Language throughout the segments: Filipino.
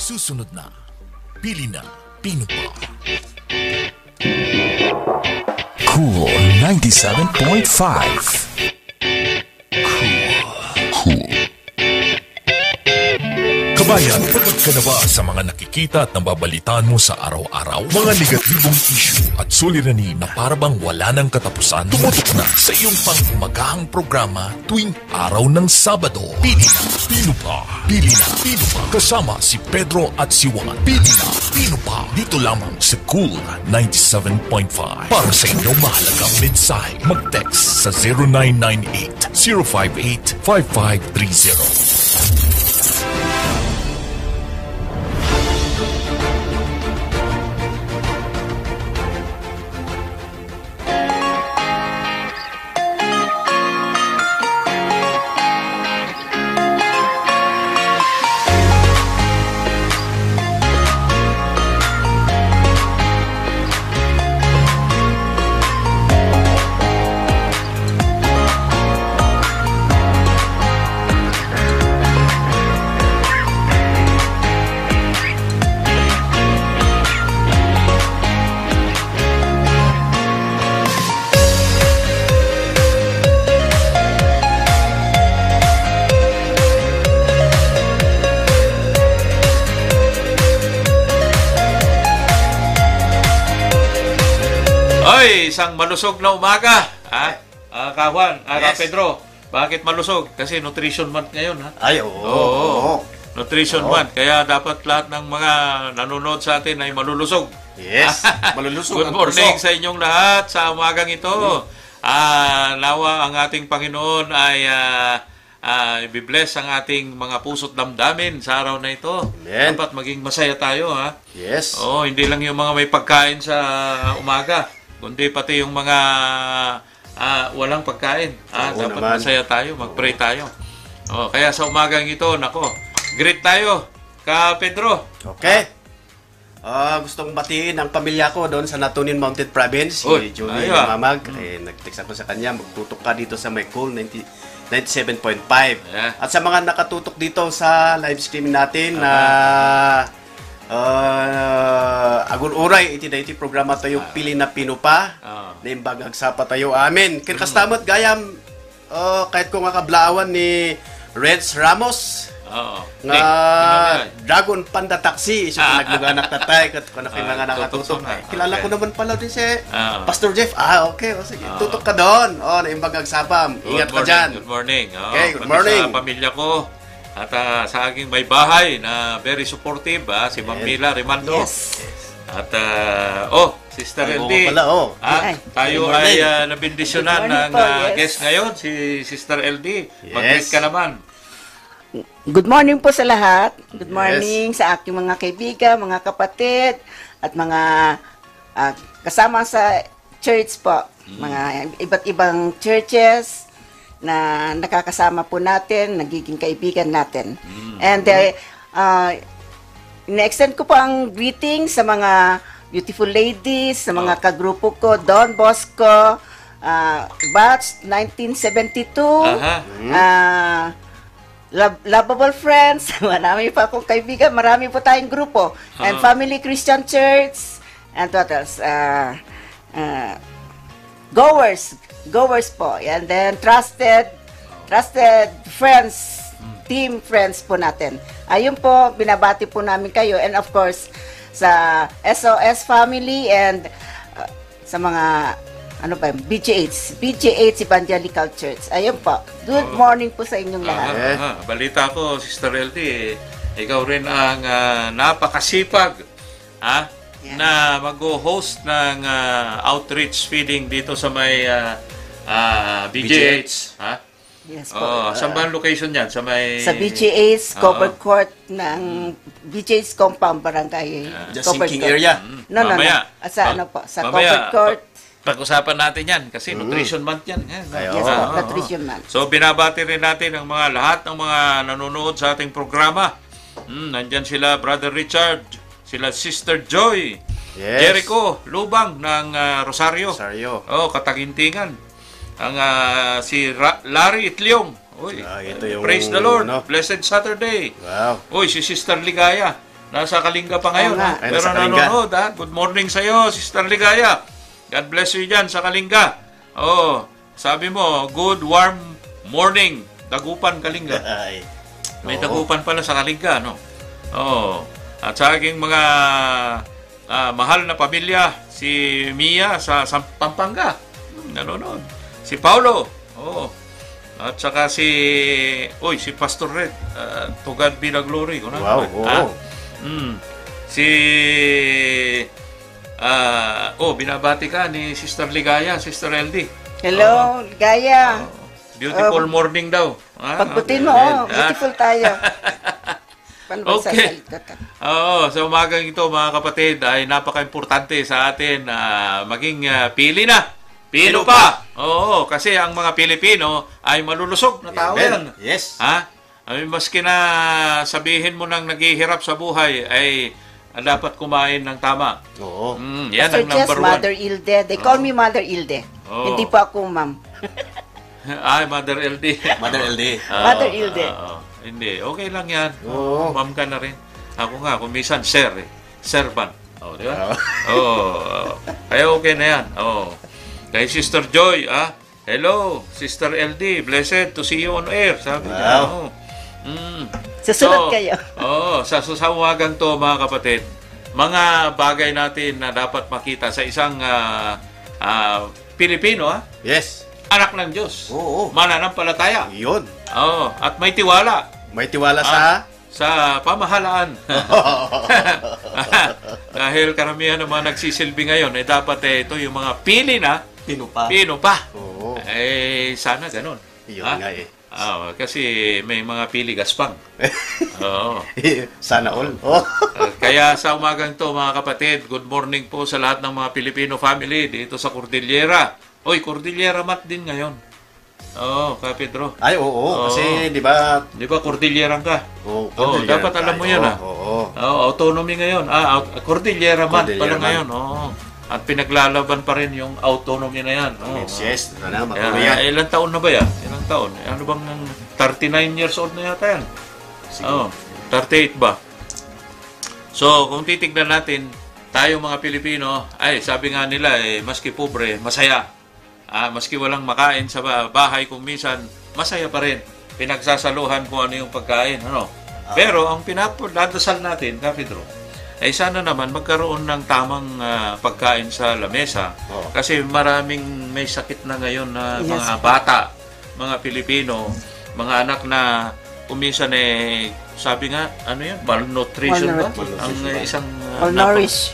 Susunod na, pili na Pinupa. Cool 97.5. Kabayan, pagod ka na ba sa mga nakikita at nababalitaan mo sa araw-araw? Mga negatibong issue at suliranin na parabang wala ng katapusan? Tumutok na sa iyong pang-umagahang programa tuwing araw ng Sabado. Pili na Pinupa. Pili na Pinupa. Kasama si Pedro at si Juan. Pili na Pinupa. Dito lamang sa Cool 97.5. Para sa inyong mahalagang mensahe, mag-text sa 0998-058-5530. Isang malusog na umaga, Kawan, Yes. Pedro. Bakit malusog? Kasi Nutrition Month ngayon, ha? Ay, oo. Nutrition Month. Kaya dapat lahat ng mga nanonood sa atin ay malulusog. Yes, malulusog Good ang morning puso. sa inyong lahat sa umagang ito. Nawa ang ating Panginoon ay i-bless ang ating mga puso't damdamin sa araw na ito. Amen. Dapat maging masaya tayo, ha? Yes. Hindi lang yung mga may pagkain sa umaga, kundi pati yung mga walang pagkain. Dapat naman. masaya tayo, mag-pray tayo. Kaya sa umagang ito, nako, greet tayo, Ka Pedro. Okay. Gusto kong batiin ang pamilya ko doon sa Natunin Mountain Province, Uy, si Julie ayun. Mamag. Nag-text ako sa kanya, magtutok ka dito sa my Cool 97.5. Yeah. At sa mga nakatutok dito sa live streaming natin na agun uray iti dayti programa tayo pili na Pinupa na imbagag sapa tayo amin kin kastamot gayam kahit ko nga kablaawan ni Reds Ramos nga Dragon Panda Taxi iso nagluganak tatay kat ko na mga nakatutok kilala ko naman pala din si Pastor Jeff okay sige tutok ka doon na imbagag sapam ingat ka dyan. Good morning. Okay, good morning Sa pamilya ko at sa aking may bahay na very supportive, si Ma'am Mila Rimando. Yes. At Sister Ay, LD. oo pala, Tayo Good ay morning. nabindisyonan ng Good morning po, yes. guest ngayon, si Sister LD. Yes. Mag-greet ka naman. Good morning po sa lahat. Good morning sa aking mga kaibigan, mga kapatid, at mga kasama sa church po. Mga iba't ibang churches na nakakasama po natin, nagiging kaibigan natin. And ina-extend ko po ang greeting sa mga beautiful ladies, sa mga kagrupo ko, Don Bosco, batch 1972, Lovable Friends, marami pa akong kaibigan, marami po tayong grupo, and Family Christian Church, and what else? Goers po, and then Trusted Friends, Team Friends po natin. Ayun po, binabati po namin kayo, and of course, sa SOS Family, and sa mga BGH Evangelical Church. Ayun po. Good morning po sa inyong lahat. Balita ko, Sister LD, ikaw rin ang napakasipag na mag-host ng outreach feeding dito sa may BGH. Yes po. Saan ba ang location yan? Sa BGH covered court ng BGH compound barangay. The covered sinking court. area. No. Mamaya. Sa sa Mamaya, covered court. Pag-usapan natin yan kasi Nutrition Month yan. Yes po, Nutrition Month. So binabati rin natin ang lahat ng mga nanonood sa ating programa. Nandyan sila Brother Richard, sila Sister Joy, Yes. Jericho Lubang ng Rosario. Katagintingan. Ang si Larry Itliong. Uy, ito yung, praise the Lord. Blessed Saturday. Wow. Uy, si Sister Ligaya. Nasa Kalinga pa ngayon. Oo nga. Ha? Pero Nasa Kalinga. nanonood. Ha? Good morning sa iyo, Sister Ligaya. God bless you dyan sa Kalinga. Oh, sabi mo, good warm morning. Dagupan, Kalinga. Ay. May Oo. dagupan pala sa Kalinga, no? Oh. At sa aking mga mahal na pamilya, si Mia sa Pampanga. Nanonood. Si Paulo. Oh. At saka si Pastor Red. To God be the glory. Wow, oo. Si binabati ka ni Sister Ligaya, Sister LD. Hello, Gaya. Beautiful morning daw. Pagbutin mo, beautiful tayo. Paano ba Okay. sasalita? Sa umagang ito mga kapatid ay napaka-importante sa atin na maging pili na. Pino pa! Oo, kasi ang mga Pilipino ay malulusog na tao yan. Amen. Yes. Ha? Ay, maski na sabihin mo nang naghihirap sa buhay ay dapat kumain ng tama. Oo. Yan Pastor ang number Jess, one. Mother Ilde. They call me Mother Ilde. Oo. Hindi po ako ma'am. Ay, Mother LD. Mother LD. Mother Ilde. Hindi, okay lang yan. Oo. Ma'am ka na rin. Ako nga, kung minsan, sir eh. Servant. Di ba? Kaya okay na yan. Kay Sister Joy, hello, Sister LD, blessed to see you on air. Sabi niya. Wow. Susunod kayo. Sa umagang to, mga kapatid, mga bagay natin na dapat makita sa isang Pilipino, Yes. anak ng Diyos. Oo. Mananampalataya. Yun. At may tiwala May tiwala sa... sa pamahalaan. Dahil karamihan ng mga nagsisilbi ngayon, dapat ito yung mga pili na Pinupa. Pino pa. Oo. Sana ganun. Yun nga eh. Kasi may mga pili gaspang. Oo. Sana all. Oh. Kaya sa umagang to mga kapatid, good morning po sa lahat ng mga Filipino family dito sa Cordillera. Cordillera Mat din ngayon. Ka Pedro. Ay, oo. Kasi, di ba... Di ba Cordilleran ka? Cordillera dapat alam mo yan. Oo. Autonomy ngayon. Cordillera Mat Cordillera pala Mat. ngayon. At pinaglalaban pa rin yung autonomy na yan. Yes. Sana, Kaya, matuloy yan. ilang taon na ba yan? Ilang taon? Ano bang 39 years old na yata yan? 38 ba? So, kung titignan natin, tayo mga Pilipino, sabi nga nila, maski pobre, masaya. Maski walang makain sa bahay, kung minsan, masaya pa rin. Pinagsasaluhan kung ano yung pagkain. Pero, ang pinapadadasal natin, Kapidro, ay sana naman magkaroon ng tamang pagkain sa lamesa. Kasi maraming may sakit na ngayon na mga bata, mga Pilipino, mga anak na kuminsan sabi nga, malnutrition ba? Ang isang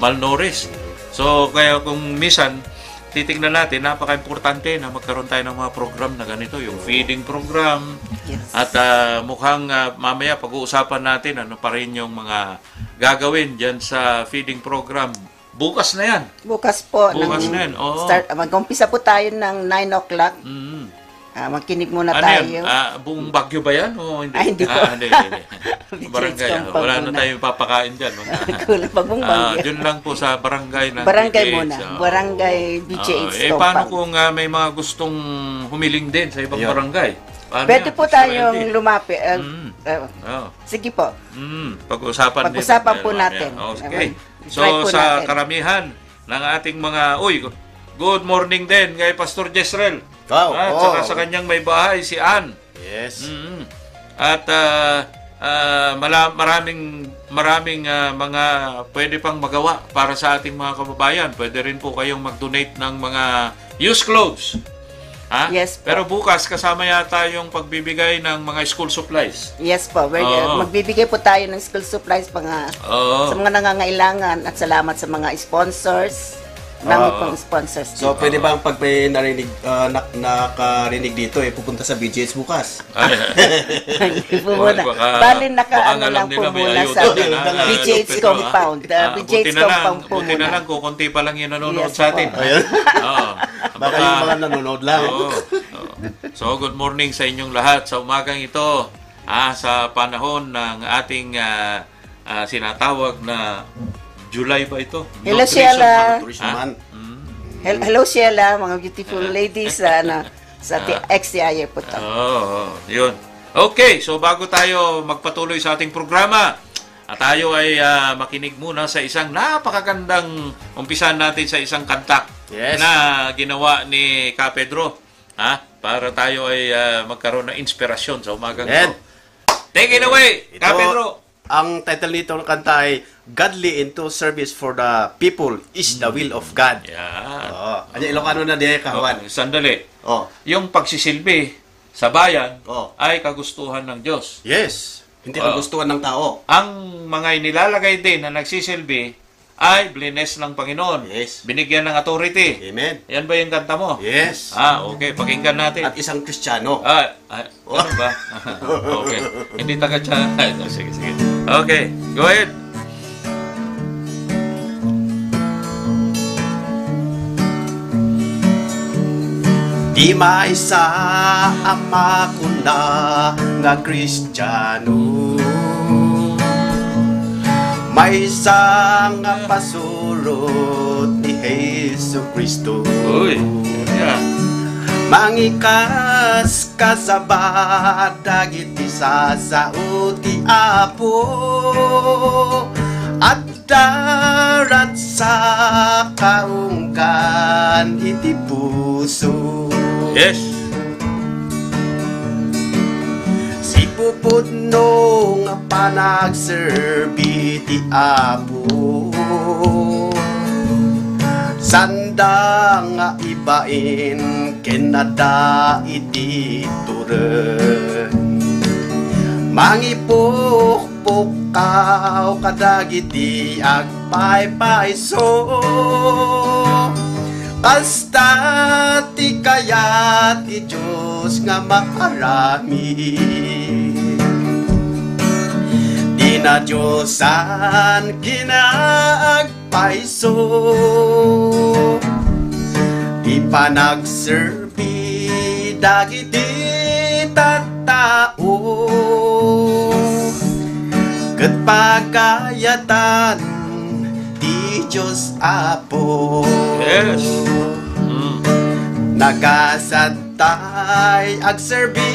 malnourished. So, kaya kung minsan, titignan natin, napaka-importante na magkaroon tayo ng mga program na ganito, yung feeding program. Yes. At mukhang mamaya pag-uusapan natin ano pa rin yung mga gagawin dyan sa feeding program. Bukas na yan. Bukas po. Bukas na yan. Mag-umpisa po tayo ng 9 o'clock. Magkinig muna Ano tayo. yan? Buong Bagyo ba yan? O hindi? Hindi po. Hindi. Barangay. Wala na tayong papakain dyan. Bagong Bagyo. Yun lang po sa barangay ng Barangay BGH. muna. Barangay BGH. Paano kung may mga gustong humiling din sa ibang barangay? Paano Pwede yan? po tayong lumapit. Sige po. Pag-usapan po natin. Okay. So, Try po sa natin. karamihan ng ating mga... good morning din kay Pastor Jezreel. Wow. At saka sa kanyang may bahay, si Ann. Yes. At maraming mga pwede pang magawa para sa ating mga kababayan. Pwede rin po kayong mag-donate ng mga used clothes. Yes po. Pero bukas kasama yata yung pagbibigay ng mga school supplies. Yes po. Magbibigay po tayo ng school supplies sa mga nangangailangan at salamat sa mga sponsors. Namin pong sponsors. So, pwede bang pag may nakarinig dito, pupunta sa BGH bukas? Hindi po muna. Bali nakaano lang po muna sa BGH compound. BGH compound po Buti na muna. lang kung konti pa lang yung nanonood Yes sa atin. Baka yung mga nanonood lang. So, good morning sa inyong lahat. Sa umagang ito, sa panahon ng ating sinatawag na July ba ito? Hello, Sheila. Nutrition. Hello, Sheila, mga beautiful ladies sa XTIA po to. Yun. Okay, so bago tayo magpatuloy sa ating programa, tayo ay makinig muna sa isang napakagandang umpisan natin sa isang kanta na ginawa ni Ka Pedro. Para tayo ay magkaroon ng inspirasyon sa umagang ito. Take it away, Ka Pedro! Ang title nito ng kanta ay Godly into Service for the People is the Will of God. Yan. Ano Ilocano na diya kawan? Sandali. Yung pagsisilbi sa bayan ay kagustuhan ng Diyos. Yes. Hindi kagustuhan ng tao. Ang mga inilalagay din na nagsisilbi ay blines ng Panginoon. Yes. Binigyan ng authority. Amen. Yan ba yung kanta mo? Yes. Okay. Pakinggan natin. At isang Kristiyano. Ano ba? Okay. Hindi taga-tiyan. Sige. Okay. Go ahead. Di maisa ama ko na nga Kristiyano. May isang pasurot ni Hesu Kristo. Uy. Yeah. Mangikas kasabat dagiti sa uti apo at darat sa kaungkan iti puso. Yes. Si pupudno nga panagserbi ti apo sandang nga ibain kenada iti turen mangipukpukaw kadagiti agpaypayso kasta ti kayat ti Diyos nga maarami di na Diyosan ginaagpayso di pa nagserbi dagiti tattao ket pagayatan ti Diyos Apo. Yes. Nagasantay agserbi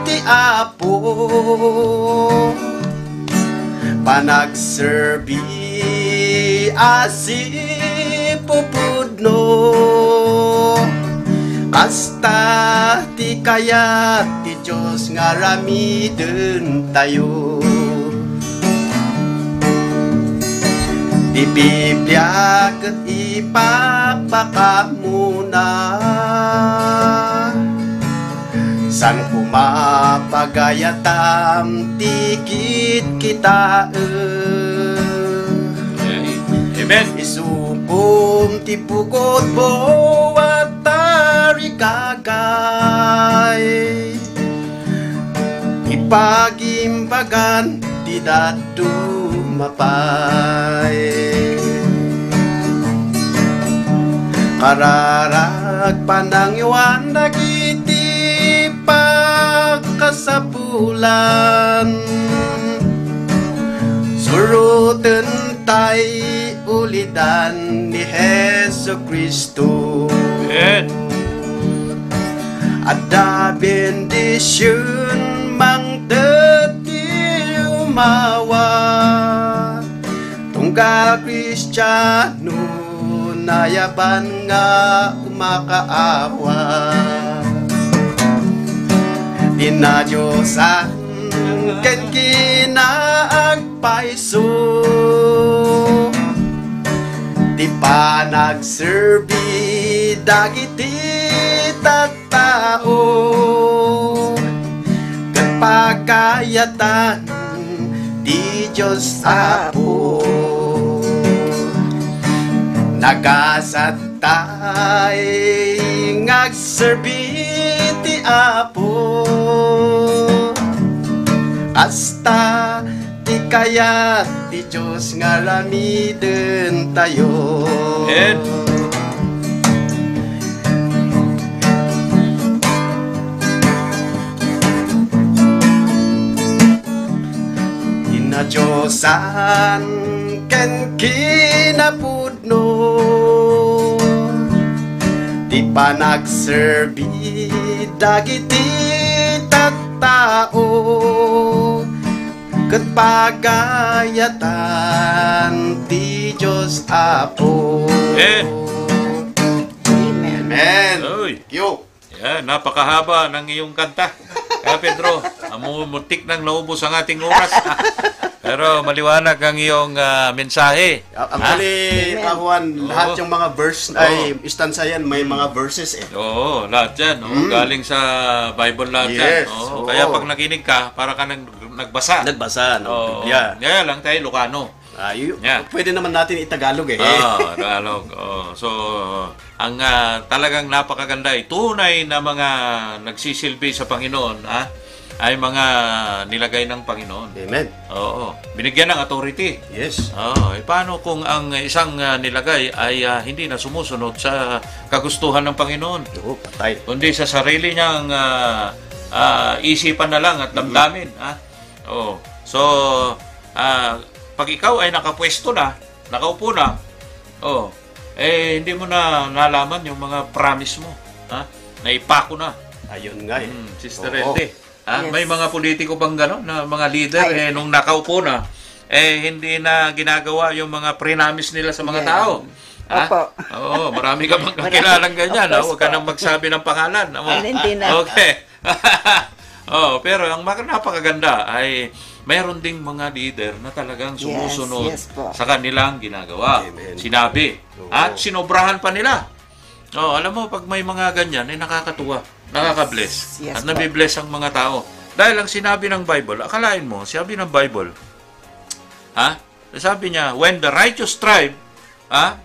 ti Apo panagserbi asipupudno kasta ti kayat ti Diyos nga ramiden tayo. Di Biblia ket ipapakamuna san kumapagayatam tikit kita Amen. Isukom ti pukot bo at tarikagay ipagimbagan ti dadu mapay kararag panangyawan dagiti pagkasapulan suruten tay ulidan ni Hesu Kristo ada bendisyon mang deti umawa tunggal Kristiyano nayaban nga umakaawa di na Diyosan ken kinaagpayso di pa nagserbi dagiti tattao ket pagayatan di Diyos Apo nagasantay ngagserbi ti Apo hasta di kayat ti Diyos nga ramiden tayo. Ina Diyosan ken kinapudno di pa nagserbi dagiti tattao ket pagayatan ti Diyos Apo. Amen. Amen. Uy. Yo. Yan, napakahaba ng iyong kanta. Kaya Pedro, muntik nang naubos ang ating oras. Pero maliwanag ang iyong mensahe. Ang huli, Kahuan, lahat yung mga verse, ay, istansa yan, may mga verses eh. Oo, lahat yan. Galing sa Bible lahat yan. Yes. Oo, kaya pag nakinig ka, para ka nagbasa. Nagbasa, Oo, no? Biblia. Kaya lang tayo Ilocano. Yeah. Pwede naman natin itagalog eh. Tagalog. So, ang talagang napakaganda ay tunay na mga nagsisilbi sa Panginoon, ay mga nilagay ng Panginoon. Amen. Oo. Binigyan ng authority. Yes. Oo. Paano kung ang isang nilagay ay hindi na sumusunod sa kagustuhan ng Panginoon? Oo, patay. Kundi sa sarili niyang isipan na lang at damdamin. Oo. So, pag ikaw ay nakapwesto na, nakaupo na, hindi mo na nalaman yung mga promise mo. Naipako na. Ayun nga eh. Sister Oo. Elde. Yes. May mga politiko bang gano'n na mga leader nung nakaupo na, hindi na ginagawa yung mga pre-promise nila sa mga tao. Opo. Oo, marami ka bang kakilalang ganyan. Of course Huwag ka po. nang magsabi ng pangalan. Hindi na. Okay. Pero ang napakaganda ay mayroon ding mga leader na talagang sumusunod Yes po. sa kanilang ginagawa. Amen. Sinabi. Oo. At sinobrahan pa nila. Alam mo, pag may mga ganyan, ay nakakatuwa. Nakaka-bless. Yes At po. nabibless ang mga tao. Dahil ang sinabi ng Bible, akalain mo, sabi ng Bible, sabi niya, when the righteous tribe,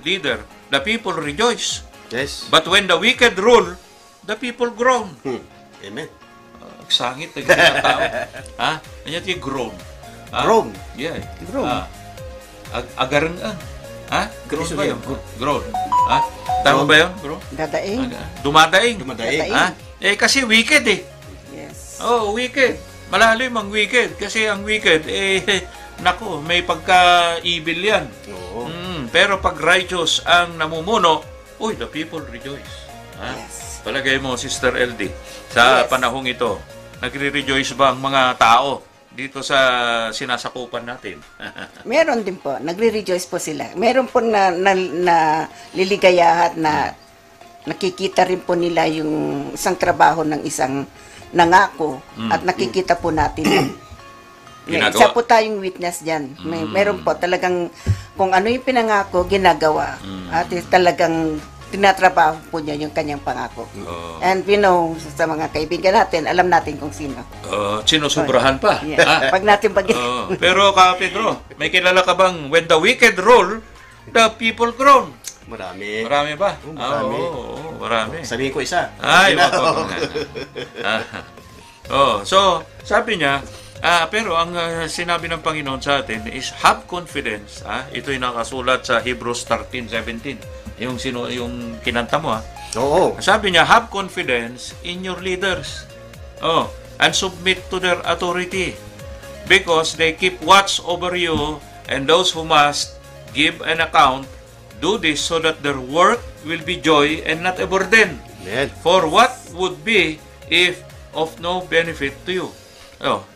leader, the people rejoice. Yes. But when the wicked rule, the people groan. Amen. Sangit ng mga tao. Ano yung groan? Groan? Yeah. Groan. Agarangan. Groan Ibig ba yun? sabihin, Groan. Tama ba yun? Groan? Dadaing. Dumadaing. Dumadaing. Kasi wicked eh. Yes. Wicked. Malalim ang wicked. Kasi ang wicked, naku, may pagka-evil yan. Oo. Pero pag righteous ang namumuno, the people rejoice. Yes. Palagay mo, Sister LD, sa Yes. panahong ito, nagre-rejoice ba ang mga tao dito sa sinasakupan natin? Meron din po, nagre-rejoice po sila. Meron po na liligayahan na nakikita rin po nila yung isang trabaho ng isang nangako at nakikita po natin yun. Ginagawa. Isa po tayong witness dyan. Meron po talagang kung ano yung pinangako, ginagawa. At talagang tinatrabaho po niya yung kanyang pangako. And we know, sa mga kaibigan natin, alam natin kung sino. Sinusubrahan pa. Yes. Pag natin Pero Pedro, may kilala ka bang when the wicked rule, the people groan? Marami. Marami ba? Marami. Marami. Sabihin ko isa. Ay, wag ko. So, sabi niya, pero ang sinabi ng Panginoon sa atin is have confidence. Ito'y nakasulat sa Hebrews 13:17. Yung kinanta mo Oo. Sabi niya, have confidence in your leaders. And submit to their authority. Because they keep watch over you, and those who must give an account do this so that their work will be joy and not a burden. Amen. For what would be if of no benefit to you?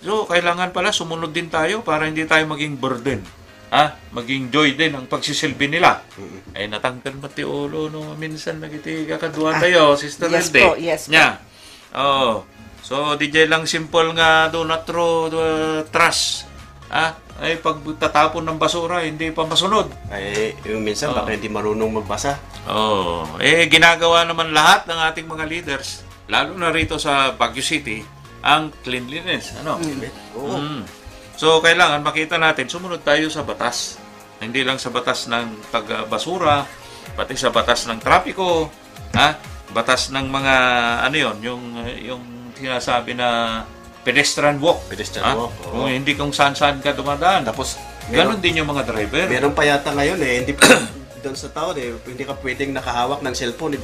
So, kailangan pala sumunod din tayo para hindi tayo maging burden. Maging joy din ang pagsisilbi nila. Ay natangkan pati ulo no minsan nagiti kakaduan tayo, Sister Yes Elde. po, yes po. Nya. So DJ lang simple nga do not throw trash. Ay pagtatapon ng basura hindi pa masunod. Ay, yung minsan baka hindi marunong magbasa. Ginagawa naman lahat ng ating mga leaders, lalo na rito sa Baguio City, ang cleanliness. Oo. So, kailangan makita natin, sumunod tayo sa batas. Hindi lang sa batas ng pagbasura, pati sa batas ng trapiko, batas ng mga, yung sinasabi na pedestrian walk. Pedestrian walk, oo. Kung hindi kung saan-saan ka dumadaan. Tapos, ganon din yung mga driver. meron pa yata ngayon hindi pa doon sa tao hindi ka pwedeng nakahawak ng cellphone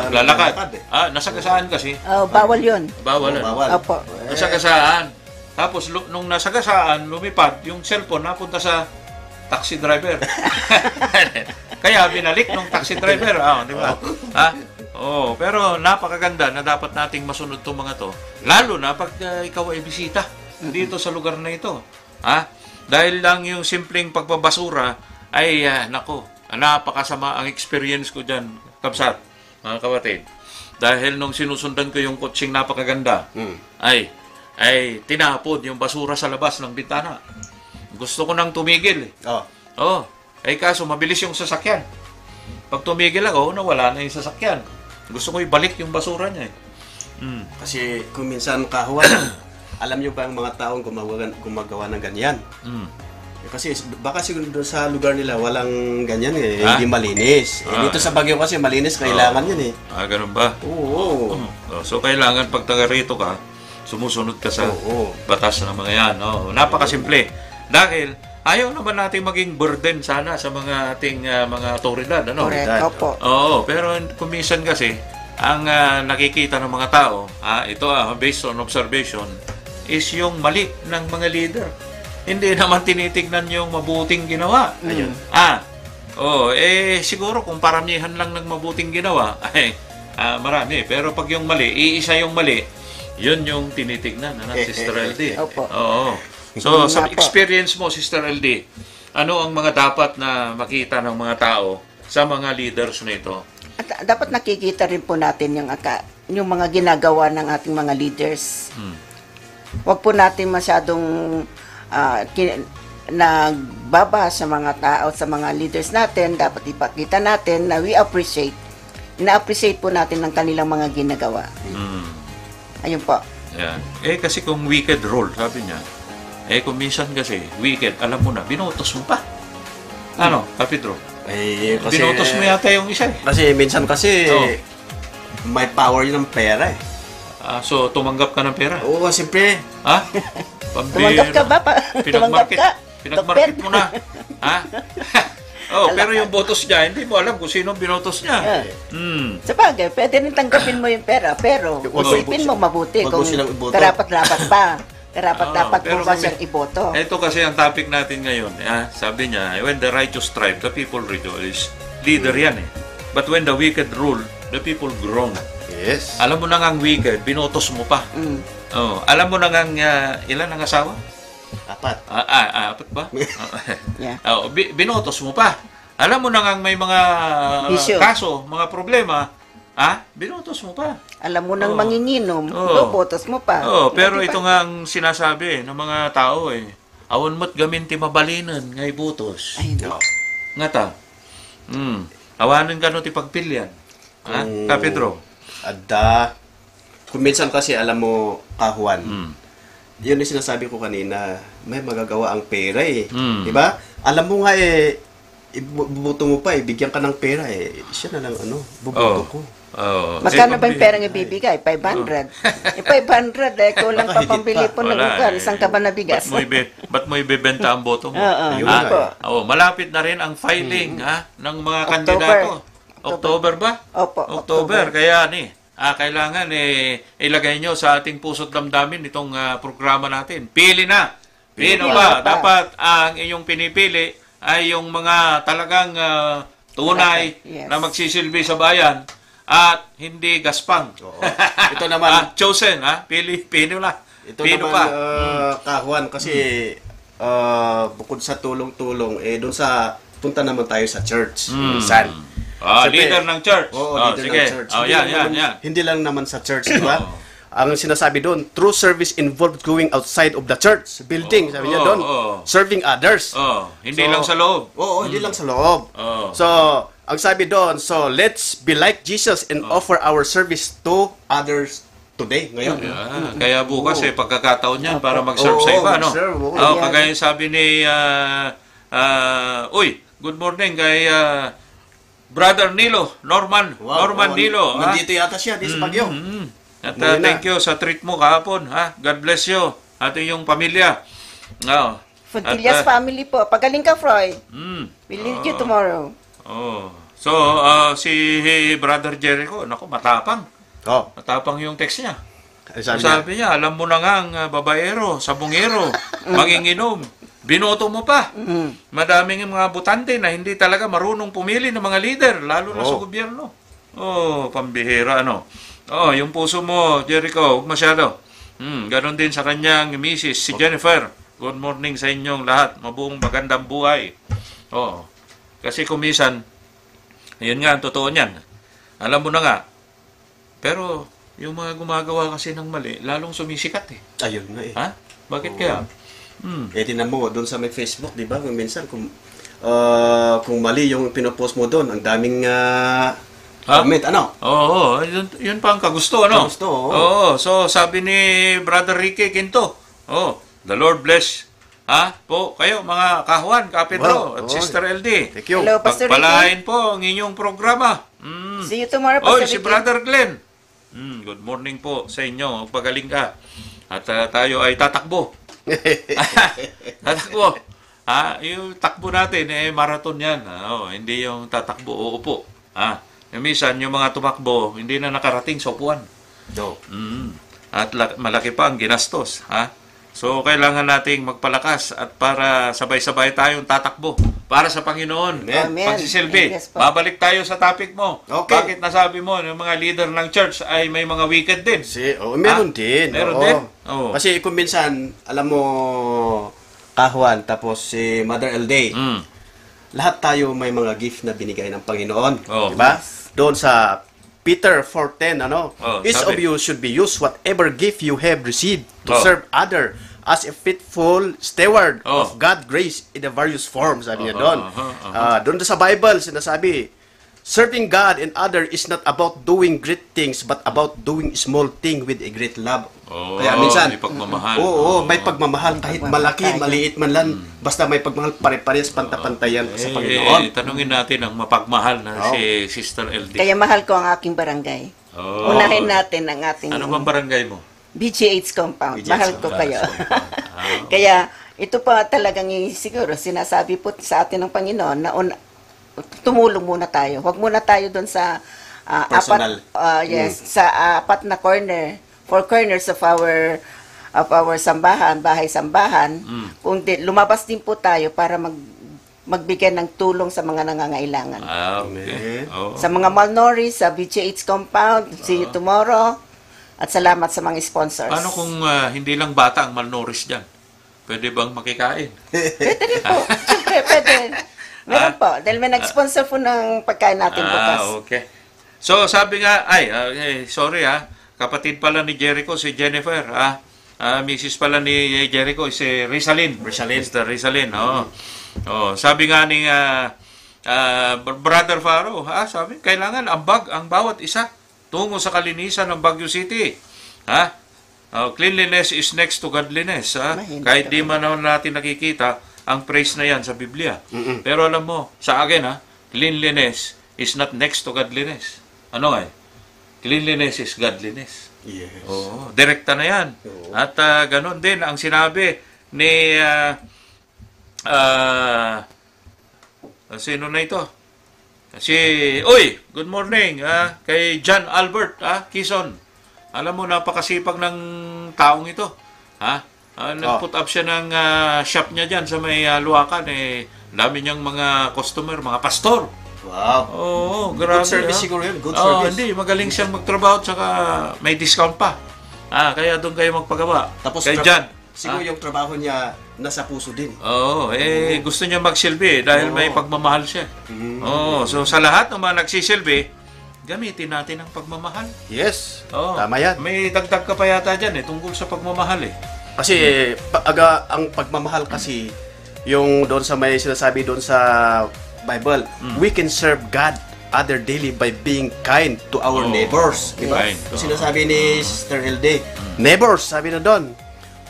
Lalakad. Nasagasaan kasi. Bawal yun. Bawal. Bawal. Opo. Nasagasaan. Tapos nung nasagasaan, lumipad, yung cellphone napunta sa taxi driver. Kaya binalik nung taxi driver. Di ba? Pero napakaganda na dapat nating masunod itong mga to. Lalo na pag ikaw ay bisita dito sa lugar na ito. Ha? Dahil lang yung simpleng pagbabasura ay, nako, napakasama ang experience ko dyan, kabsat, mga kapatid. Dahil nung sinusundan ko yung kutsing napakaganda, ay tinapon yung basura sa labas ng bintana. Gusto ko nang tumigil. Ay kaso mabilis yung sasakyan. Pag tumigil ako, nawala na yung sasakyan. Gusto ko ibalik yung basura niya. Kasi kung minsan kahuan, alam nyo ba ang mga taong gumagawa ng ganyan? Kasi baka siguro doon sa lugar nila walang ganyan hindi malinis. Dito sa Baguio kasi malinis, kailangan yan Ganun ba? Oo. So kailangan pag taga rito ka, sumusunod ka sa batas ng mga yan. Napakasimple. Dahil ayaw naman natin maging burden sana sa mga ating mga autoridad. Correct, opo. Oo, pero kuminsan kasi, ang nakikita ng mga tao, ito based on observation, is yung mali ng mga leader. Hindi naman tinitignan yung mabuting ginawa. Siguro kung paramihan lang ng mabuting ginawa, marami. Pero pag yung mali, iisa yung mali, yun yung tinitignan, Sister LD. Opo. Oo. So, sa experience mo, Sister LD, ano ang mga dapat na makita ng mga tao sa mga leaders nito? At dapat nakikita rin po natin yung mga ginagawa ng ating mga leaders. Huwag po natin masyadong nagbaba sa mga tao, sa mga leaders natin. Dapat ipakita natin na we appreciate. Na-appreciate po natin ng kanilang mga ginagawa. Ayun po. Yan. Kasi kung wicked rule, sabi niya, kung minsan kasi, wicked, alam mo na, binotos mo pa. Ano, Kapitro? Kasi, binotos mo yata yung isa Kasi minsan kasi, may power yun ng pera So, tumanggap ka ng pera? Oo, siyempre. Tumanggap ka ba? Tumanggap ka? Pinagmarket mo na. Pero yung botos niya, hindi mo alam kung sino binotos niya. Sabagay, pwede rin tanggapin mo yung pera, pero isipin mo mabuti kung karapat-dapat pa. Karapat-dapat mo ba siyang iboto? Ito kasi ang topic natin ngayon. Sabi niya, when the righteous strive, the people rejoice. Leader yan But when the wicked rule, the people groan. Yes. Alam mo na nga ang wicked, binotos mo pa. Alam mo na nga ilan ang asawa? 4. Apat ba? Yeah. Binotos mo pa. Alam mo na nga may mga kaso, mga problema, binotos mo pa. Alam mo nang manginginom, botos mo pa. Pero ito nga ang sinasabi ng mga tao awan mo't gaminti mabalinan ngay butos. Ay, Nga ta. Awanin ka no ti pagpilyan. Kapitro. Kung minsan kasi alam mo, kahuan, yun yung sinasabi ko kanina, may magagawa ang pera Diba? Alam mo nga ibubuto mo pa, bigyan ka ng pera siya na lang bubuto ko. Magkano ba yung perang ibibigay? 500. 500 ko lang papambili po ng lugar, isang kaba na bigas. Ba't mo ibebenta ang boto mo? Malapit na rin ang filing ng mga kandidato. October ba? Opo. October. Kaya kailangan ilagay nyo sa ating puso't damdamin itong programa natin. Pili na. Pino ba? Dapat ang inyong pinipili ay yung mga talagang tunay na magsisilbi sa bayan at hindi gaspang. Ito naman chosen, pino na. Ito pino naman kahuan kasi bukod sa tulong-tulong doon sa punta naman tayo sa church. Minsan. Leader ng church. Leader ng church. Yan. Hindi lang naman sa church, di ba? Ang sinasabi doon, true service involved going outside of the church building. Sabi niya doon, serving others. Hindi lang sa loob. Hindi lang sa loob. So, ang sabi doon, so let's be like Jesus and offer our service to others today, ngayon. Kaya bukas pagkakataon yan para mag-serve sa iba, no? Kagaya sabi ni good morning kay Brother Nilo, Norman Nilo. Nandito yata siya, di sa Baguio. At thank you sa treat mo kahapon. God bless you. At iyong pamilya. Fontillas family po. Pagaling ka, Froy. We'll need you tomorrow. So, si Brother Jericho, matapang. Matapang yung text niya. Sabi niya, alam mo na nga ang babaero, sabungero, manginginom. Binoto mo pa. Madaming mga butante na hindi talaga marunong pumili ng mga leader, lalo na sa gobyerno. Pambihira, yung puso mo, Jericho, huwag masyado. Ganon din sa kanyang misis, si Jennifer. Good morning sa inyong lahat. Mabuong magandang buhay. Oh. Kasi kumisan, yun nga, ang totoo niyan. Alam mo na nga. Pero, yung mga gumagawa kasi ng mali, lalong sumisikat eh. Ayun nga eh. Ha? Bakit kaya? Tinan mo, doon sa may Facebook, di ba? Kung minsan, kung mali yung pinopost mo doon, ang daming comment, ano? Oo, yun pa ang kagusto, ano? Kagusto, oo. Oo, so sabi ni Brother Ricky Quinto, the Lord bless, po kayo mga kahuan, Kapedro, at Wow, Sister LD. Thank you. Hello, Pastor Ricky. Pagpalain po ang inyong programa. See you tomorrow, Oy, Pastor si Ricky. Brother Glenn. Good morning po sa inyo. Magpagaling ka. At tayo ay tatakbo. Tatakbo. Yung takbo natin, marathon yan. Hindi yung tatakbo, uupo. Minsan, yung mga tumakbo, hindi na nakarating sa upuan. No. At malaki pa ang ginastos. So, kailangan nating magpalakas at para sabay-sabay tayong tatakbo para sa Panginoon. Amen. Pagsisilbi, Yes po. babalik tayo sa topic mo. Okay. Bakit nasabi mo, yung mga leader ng church ay may mga wicked din? Meron din. Meron oo. din? Oo. Kasi kung minsan, alam mo, Kahuan, tapos si Mother Elday, lahat tayo may mga gift na binigay ng Panginoon. Oo. Di ba? Doon sa Peter 4:10, each sabi. of you should be used whatever gift you have received to Oh. serve other as a faithful steward Oh. of God's grace in the various forms. Sabi niya doon. Uh-huh. Doon sa Bible, sinasabi, serving God and other is not about doing great things but about doing small thing with a great love. Kaya minsan, may pagmamahal. may pagmamahal kahit malaki, tayo. maliit man lang, basta may pagmamahal, pare-parehas panta-pantayan sa Panginoon. Tanungin natin ang mapagmahal na si Sister LD. Kaya mahal ko ang aking barangay. Unahin natin ang ating Ano bang barangay mo? BGH compound. BGH Mahal ko kayo. Kaya ito pa talagang siguro sinasabi po sa atin ng Panginoon na tumulong muna tayo. Huwag muna tayo doon sa Personal. sa apat na four corners of our sambahan, bahay-sambahan. Kung lumabas din po tayo para magbigay ng tulong sa mga nangangailangan. Okay. Sa mga malnourished, sa BGH compound, see you tomorrow. At salamat sa mga sponsors. Paano kung hindi lang bata ang malnourished dyan? Pwede bang makikain? Pwede rin po. Siyempre, pwede. Meron po. Dahil may nag-sponsor po ng pagkain natin bukas. Okay. So, sabi nga, sorry kapatid pala ni Jericho, si Jennifer, Mrs. pala ni Jericho, si Rizalin. Mr. Rizalin, sabi nga ni Brother Faro, sabi, kailangan ambag ang bawat isa tungo sa kalinisan ng Baguio City. Cleanliness is next to godliness. Kahit di man natin nakikita ang praise na yan sa Biblia. Pero alam mo, sa akin, cleanliness is not next to godliness. Ano cleanliness is godliness. Yes. Direkta na yan. At ganun din ang sinabi ni sino na ito? Good morning kay John Albert Quezon. Alam mo, napakasipag ng taong ito. Nag-put up siya ng shop niya dyan sa may Luacan. Dami niyang mga customer, mga pastor. Wow. Grabe. Good service siguro yun. Good service. Hindi, magaling siyang magtrabaho at saka may discount pa. Kaya doon kayo magpagawa. Tapos kay John. Siguro yung trabaho niya nasa puso din. Gusto niya magsilbi dahil may pagmamahal siya. So sa lahat ng mga nagsisilbi, gamitin natin ang pagmamahal. Yes. Tama yan. May dagdag ka pa yata dyan tungkol sa pagmamahal Kasi ang pagmamahal kasi yung doon sa may sinasabi doon sa Bible, we can serve God other daily by being kind to our neighbors. Diba? Kind. Yung sinasabi ni Sister LD, neighbors, sabi na doon,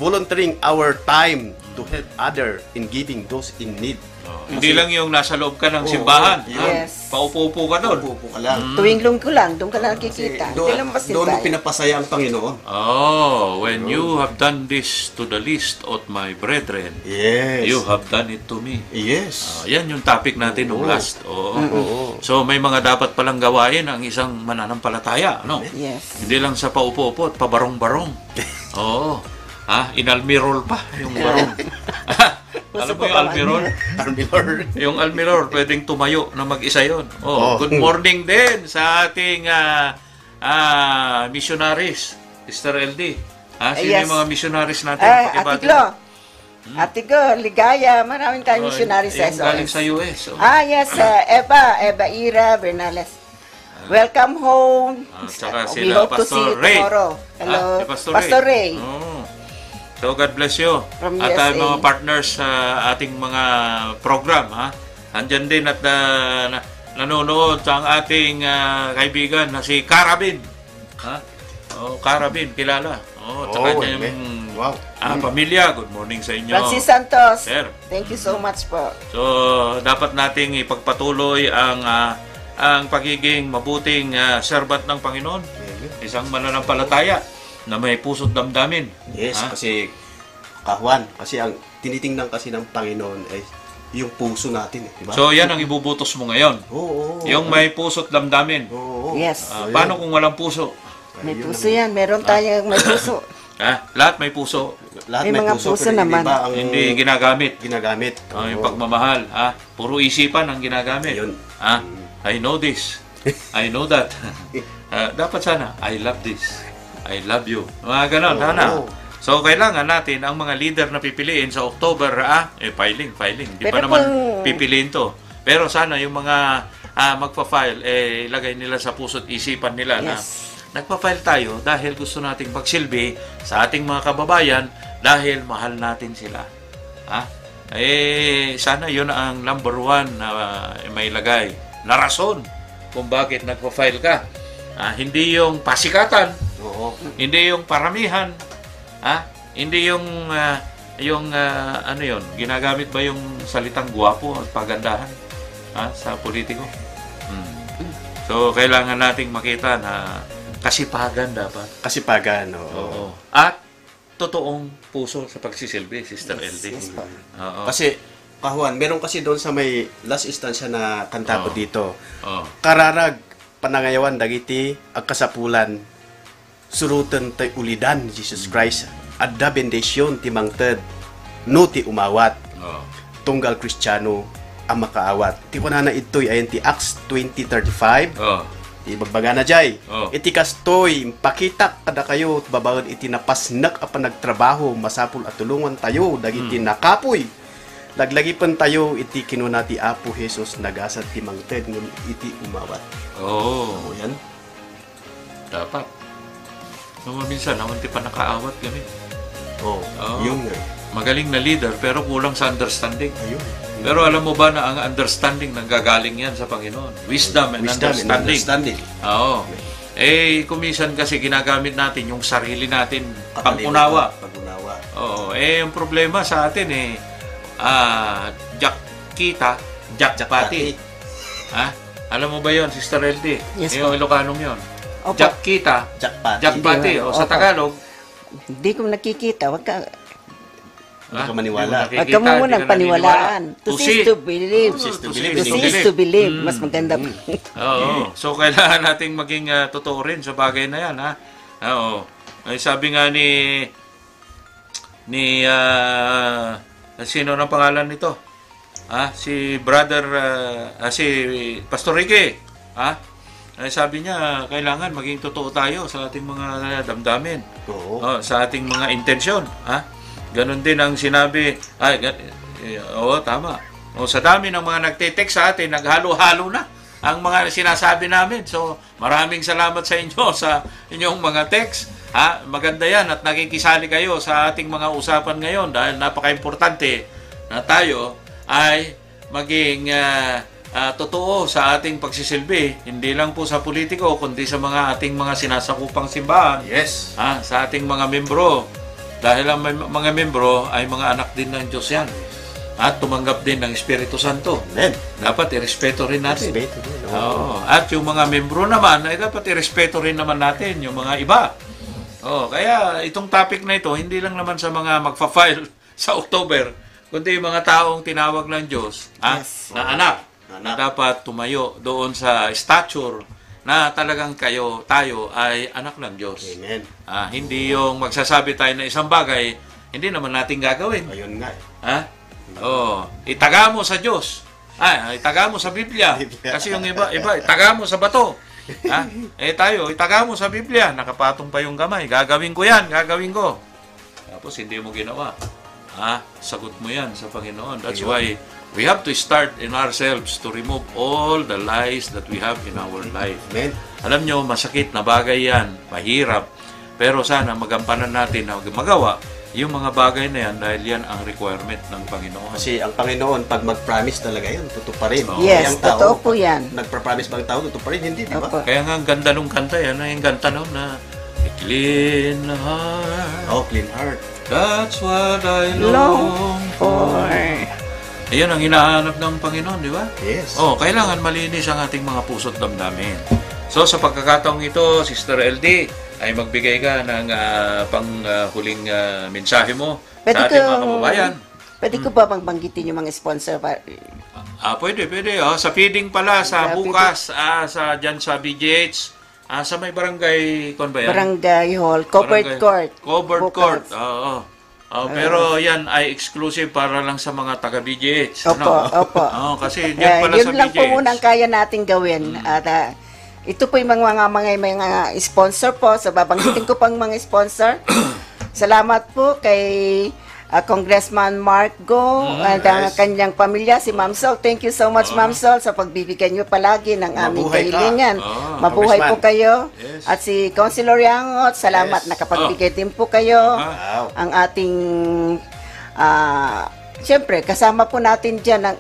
volunteering our time to help other in giving those in need. Hindi lang yung nasa loob ka ng simbahan. Yes. Paupo-upo ka doon. Upo ka lang. Tuwing linggo lang, doon ka lang nakikita. Hindi lang mas Doon mo pinapasaya ang Panginoon. When you have done this to the least of my brethren, Yes. you have done it to me. Yes. Yan yung topic natin nung last. So may mga dapat palang gawain ang isang mananampalataya, no? Yes. Hindi lang sa paupo-upo at pabarong-barong. Inalmirol pa yung barong. Alam mo yung almirol? Almirol. Yung almirol, pwedeng tumayo na mag-isa yun. Good morning din sa ating missionaries, Sister LD. Sino yung mga missionaries natin? Atiklo. Ate Go, Ligaya, maraming tayong missionary sa yung galing SOS. sa US. Oh. Yes, Eva Ira Bernales. Welcome home. Tsaka We sila, hope to see you Pastor Ray. tomorrow. Hello, Si Pastor Ray. Oh. So, God bless you. From At USA. mga partners sa ating mga program, ha? Andyan din at nanonood ang ating kaibigan na si Carabin. Ha? Oh, Carabin, kilala. Oh, tsaka niya yung Wow. pamilya. Good morning sa inyo. Francis Santos. Sir. Thank you so much po. So, dapat nating ipagpatuloy ang pagiging mabuting servant ng Panginoon. Isang mananampalataya na may puso't damdamin. Yes, Ha? kasi kahuan, kasi ang tinitingnan kasi ng Panginoon ay yung puso natin, di ba? So, yan ang ibubutos mo ngayon. Oo. Yung may puso't damdamin. Oo. Yes. Paano kung walang puso? May puso yan. Meron tayong may puso. Lahat may puso. Lahat May mga puso pero naman. iba ang Hindi ginagamit. ginagamit. Yung Oo. pagmamahal. Puro isipan ang ginagamit. Yun. I know this. I know that. Dapat sana, I love this. I love you. Mga ganon, Oo. sana. So, kailangan natin ang mga leader na pipiliin sa October, filing. Di pa Pero naman kung- pipiliin to. Pero sana yung mga magpa-file, ilagay nila sa puso't isipan nila na Yes. nagpa-file tayo dahil gusto nating magsilbi sa ating mga kababayan dahil mahal natin sila. Sana yun ang number one na may lagay na rason kung bakit nagpa-file ka. Hindi yung pasikatan, Oo. hindi yung paramihan, hindi yung ano yun, ginagamit ba yung salitang guwapo at pagandahan sa politiko? So, kailangan nating makita na kasipagan dapat. Kasipagan, oo. Oo. At totoong puso sa pagsisilbi, Sister LD. Yes po. Oo. Kasi, kahuan, meron kasi doon sa may last instansya na kanta ko Oo. dito. Oo. Kararag, panangayawan, dagiti, agkasapulan, surutan tay ulidan, Jesus Christ, adda bendasyon, timangted, no ti umawat, Oo. tunggal Kristiyano, ang makaawat. Ti na ito'y ayan ti Acts 20:35, Oo. ibagbaga na jay. Oh. Iti kastoy, pakitak kada kayo, babawad iti napasnak a panagtrabaho, masapul at tulungan tayo, dagiti nakapoy. Laglagipan tayo, iti kinunati Apo Jesus, nagasat ti mangted, ngun iti umawat. Oo. O yan. Dapat. Nung minsan, namunti pa nakaawat kami. Oh, Oo. yung Magaling na leader, pero kulang sa understanding. ayun. Pero alam mo ba na ang understanding nanggagaling yan sa Panginoon? Wisdom and understanding. Oo. Kumisan kasi ginagamit natin yung sarili natin pag-unawa. Pag-unawa. Oo. Yung problema sa atin Jack kita, Jack Pati. Alam mo ba yon, Sister LD? Yes, yung Ilocanong yon. Opo. Jack kita, Jackpot. Jack Pati. O sa Opo. Tagalog, Hindi ko nakikita. Wag ka. Hindi ka maniwala. Hindi mo Wag ka nakikita, munang hindi ka paniwalaan. naniniwala. To see is to believe. To see is to To believe. To see is to believe. Mas maganda po. Oo. So, kailangan nating maging totoo rin sa bagay na yan, ha? Oo. Ay, sabi nga ni sino ng pangalan nito? Si brother, si Pastor Ricky. Ay, sabi niya, kailangan maging totoo tayo sa ating mga damdamin. Oo. Sa ating mga intensyon. Ganon din ang sinabi. Oo, tama. Sa dami ng mga nagte-text sa atin, naghalo-halo na ang mga sinasabi namin. So, maraming salamat sa inyo sa inyong mga text. Maganda yan at nakikisali kayo sa ating mga usapan ngayon dahil napaka-importante na tayo ay maging totoo sa ating pagsisilbi. Hindi lang po sa politiko, kundi sa mga ating mga sinasakupang simbahan. Yes. Sa ating mga membro. Dahil ang mga membro ay mga anak din ng Diyos yan. At tumanggap din ng Espiritu Santo. Amen. Dapat irespeto rin natin. Respeto din. Oo. At yung mga membro naman, ay dapat irespeto rin naman natin yung mga iba. Kaya itong topic na ito, hindi lang naman sa mga magfa-file sa October, kundi yung mga taong tinawag ng Diyos Yes. na anak na dapat tumayo doon sa stature na talagang tayo ay anak ng Diyos. Amen. Hindi yung magsasabi tayo na isang bagay, hindi naman natin gagawin. Ayun nga. Itaga mo sa Diyos. Itaga mo sa Biblia. Kasi yung iba, itaga mo sa bato. Tayo, itaga mo sa Biblia. Nakapatong pa yung kamay. Gagawin ko yan, gagawin ko. Tapos hindi mo ginawa. sagot mo yan sa Panginoon. That's why we have to start in ourselves to remove all the lies that we have in our life. Amen. Alam nyo, masakit na bagay yan, mahirap, pero sana magampanan natin na magawa yung mga bagay na yan dahil yan ang requirement ng Panginoon. Kasi ang Panginoon, pag mag-promise talaga yan, tutuparin. Yes, Ang tao, totoo po yan. Nagpa-promise ba ang tao, tutuparin? Hindi, di ba? Opo. Kaya nga ang ganda nung kanta yan, yung kanta nun na A clean heart, Oh, clean heart. that's what I Long long for. for. Ayan ang hinahanap ng Panginoon, di ba? Yes. Kailangan malinis ang ating mga puso't damdamin. So, sa pagkakataong ito, Sister LD, ay magbigay ka ng panghuling mensahe mo sa ating mga kababayan. Pwede ko ba banggitin yung mga sponsor? Pwede. Sa feeding pala, sa Yeah, bukas, dyan sa BGH, sa may barangay, ba yan? Barangay Hall, Covered Court. Covered Bukas. Court, oo. Pero yan ay exclusive para lang sa mga taga-BGH. Opo. Kasi yan pala yun sa lang po BGH. muna ang kaya natin gawin. At ito po yung mga sponsor po. So, babanggitin ko pang mga sponsor. Salamat po kay Congressman Mark Go at ang kanyang pamilya, si Ma'am Sol. Thank you so much, Ma'am Sol, sa pagbibigyan nyo palagi ng aming Mabuhay ka. kahilingan. Mabuhay po Congressman. kayo. Yes. At si Councilor Yangot, salamat, Yes. nakapagbigay din po kayo. Wow. Ang ating, siyempre, kasama po natin dyan ang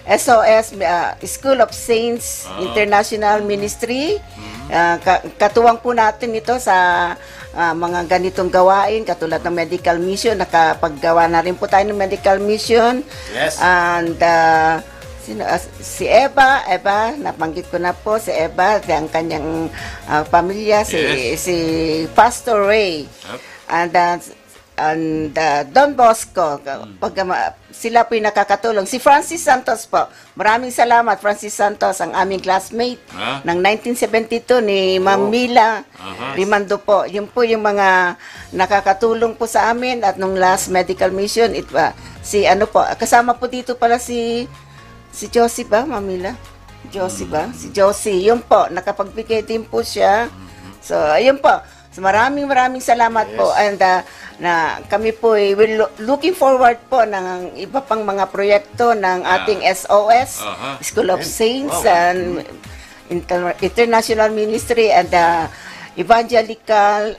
SOS, School of Saints International Ministry. Katuwang po natin ito sa mga ganitong gawain, katulad ng medical mission. Nakapaggawa na rin po tayo ng medical mission. Yes. And si Eva, nabanggit ko na po, si Eva, ang kanyang pamilya, si Pastor Ray. Yep. And Don Bosco, sila po yung nakakatulong. Si Francis Santos po, maraming salamat. Francis Santos, ang aming classmate ng 1972 ni Ma'am Mila Rimando po. Yun po yung mga nakakatulong po sa amin. At nung last medical mission, kasama po dito pala si Josie ba, Ma'am Mila? Josie ba? Si Josie, yun po, nakapagbigay din po siya. So, ayun po. So, maraming salamat po. And na kami po we're looking forward po ng iba pang mga proyekto ng ating SOS, School of Saints, and International Ministry, and Evangelical,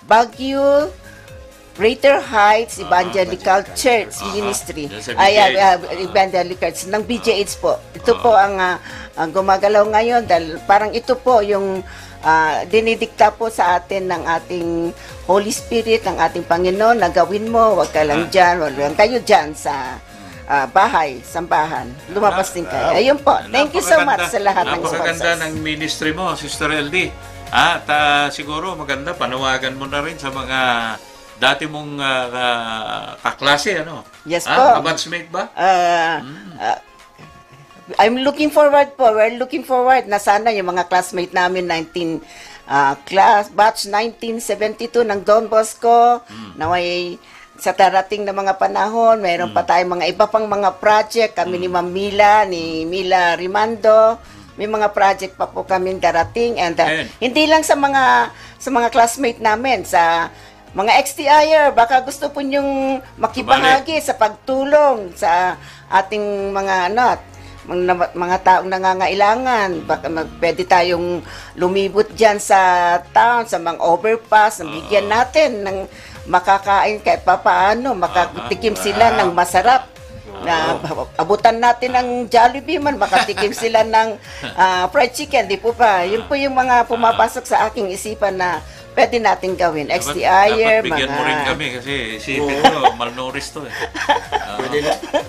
Baguio, Greater Heights Evangelical Church Ministry. Evangelical Church ng BJH po. Ito po ang gumagalaw ngayon dahil parang ito po yung dinidikta po sa atin ng ating Holy Spirit, ng ating Panginoon, na gawin mo, wag ka lang dyan, wag lang kayo dyan sa bahay, sambahan. Lumabas din kayo. Ayun po. Thank you so much sa lahat ng sponsors. Napakaganda ng ministry mo, Sister LD. At siguro maganda, panawagan mo na rin sa mga dati mong kaklase, ano? Yes po. Kabatsmate ba? I'm looking forward po. We're looking forward na sana yung mga classmate namin batch 1972 ng Don Bosco naway sa darating na mga panahon, mayroon pa tayong mga iba pang mga project. Kami ni Ma'am Mila, ni Mila Rimando, may mga project pa po kami darating, and hindi lang sa mga classmate namin, sa mga XTIer, baka gusto po nyong makibahagi sa pagtulong sa ating mga taong nangangailangan. Baka pwede tayong lumibot dyan sa town, sa mga overpass, bigyan natin ng makakain kahit papaano, makatikim sila ng masarap. Na abutan natin ng Jollibee man, makatikim sila ng fried chicken, di po ba? Yun po yung mga pumapasok sa aking isipan na pwede natin gawin. XTIer, dapat bigyan mo rin kami kasi isipin ko, malnourished to eh.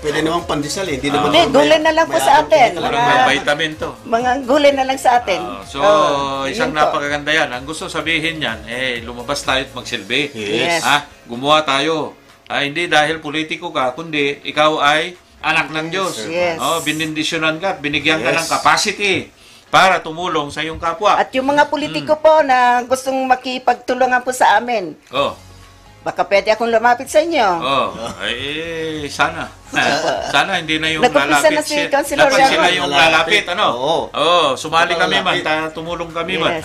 Pwede namang pandesal eh. Hindi naman gulay na lang po sa atin. May vitamin to. Mga gulay na lang sa atin. Isang yun po. napakaganda yan. Ang gusto sabihin yan, lumabas tayo at magsilbi. Yes. Gumawa tayo. Hindi dahil politiko ka, kundi ikaw ay anak ng Diyos. Yes. Binindisyonan ka at binigyan ka ng capacity para tumulong sa iyong kapwa. At yung mga politiko po na gustong makipagtulungan po sa amin, baka pwede akong lumapit sa inyo. Sana. Sana hindi na yung Nagpapisa lalapit. na si Councilor Dapat sila Yangon. yung lalapit, ano? Oo. Sumali kami man, Lalapit. tumulong kami man. Yes.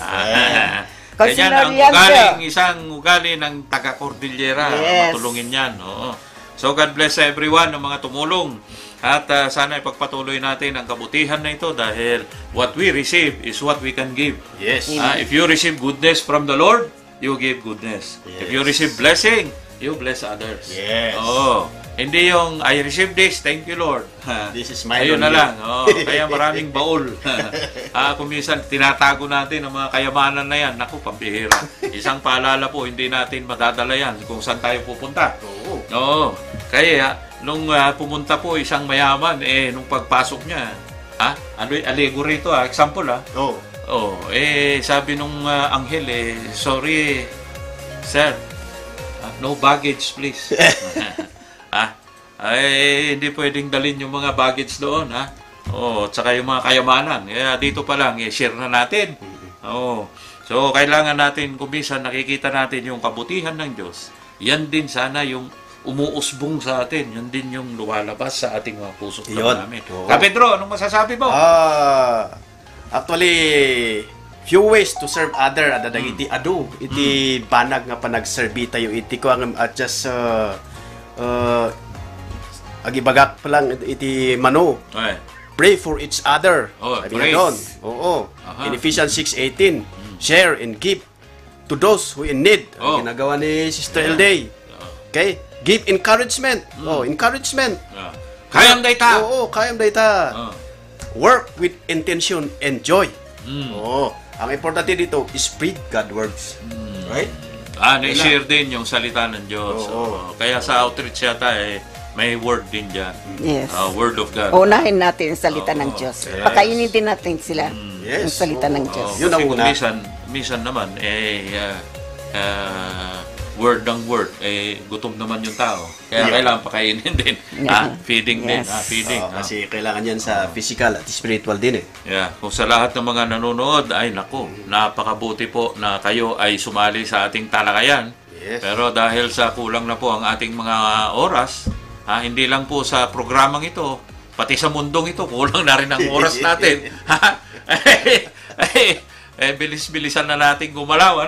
Ganyan ang isang ugali ng taga-Cordillera. Yes. Matulungin yan. Oo. So God bless everyone ng mga tumulong. At sana ipagpatuloy natin ang kabutihan na ito dahil what we receive is what we can give. Yes. If you receive goodness from the Lord, you give goodness. Yes. If you receive blessing, you bless others. Yes. Oo. Hindi yung, I receive this, thank you Lord. This is my Ayun na only. lang. Oo. Kaya maraming baul. Kung minsan tinatago natin ang mga kayamanan na yan, naku, pambihira. Isang paalala po, hindi natin madadala yan kung saan tayo pupunta. Oo. Kaya, nung pumunta po isang mayaman, nung pagpasok niya, ano yung allegory ito, example sabi nung anghel, sorry, sir, no baggage please. Hindi pwedeng dalhin yung mga baggage doon, tsaka yung mga kayamanan. Dito pa lang, share na natin. So, kailangan natin, kumisan, nakikita natin yung kabutihan ng Diyos. Yan din sana yung umuusbong sa atin. Yan din yung lumalabas sa ating mga puso. Namin. Pedro, anong masasabi mo? Actually, few ways to serve other adadagiti adu iti banag nga panagserbi tayo iti ko ang just agibagak pa lang iti mano. Pray for each other. Sabi nga doon. In Ephesians 6:18, share and give to those who in need. Ang ginagawa ni Sister Elday. Okay? Give encouragement. Encouragement. Kayam dayta. Kayam dayta. Work with intention and joy. Ang importante dito is spread God words. Right? Na-share din yung salita ng Diyos. Kaya sa outreach yata may word din dyan. Yes. Word of God. Unahin natin yung salita ng Diyos. Pakainin din natin sila yung salita ng Diyos. Yun ang una. Minsan naman, word ng word, gutom naman yung tao. Kaya kailangan pakainin din. Feeding din. Feeding. Kasi kailangan yan sa physical at spiritual din Kung sa lahat ng mga nanonood, napakabuti po na kayo ay sumali sa ating talakayan. Yes. Pero dahil sa kulang na po ang ating mga oras, hindi lang po sa programang ito, pati sa mundong ito, kulang na rin ang oras natin. Bilis-bilisan na natin gumalaw,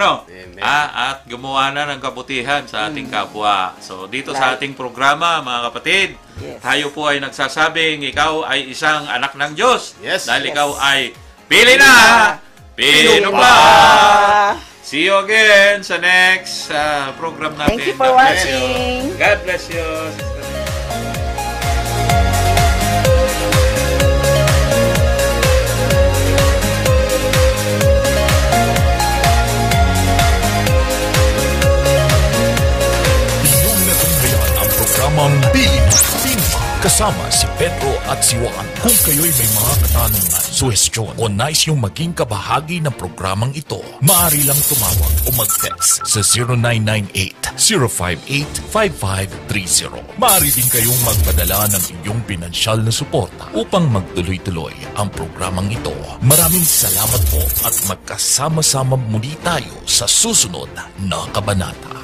at gumawa na ng kabutihan sa ating kapwa. So, dito sa ating programa, mga kapatid, tayo po ay nagsasabing, ikaw ay isang anak ng Diyos. Dahil ikaw ay pili na! Pino pa! See you again sa next program natin. Thank you for watching. God bless you. Programang Pilin kasama si Pedro at si Juan. Kung kayo'y may mga katanungan, suhestyon o nais yung maging kabahagi ng programang ito, maaari lang tumawag o mag-text sa 0998-058-5530. Maaari din kayong magpadala ng inyong pinansyal na suporta upang magtuloy-tuloy ang programang ito. Maraming salamat po at magkasama-sama muli tayo sa susunod na kabanata.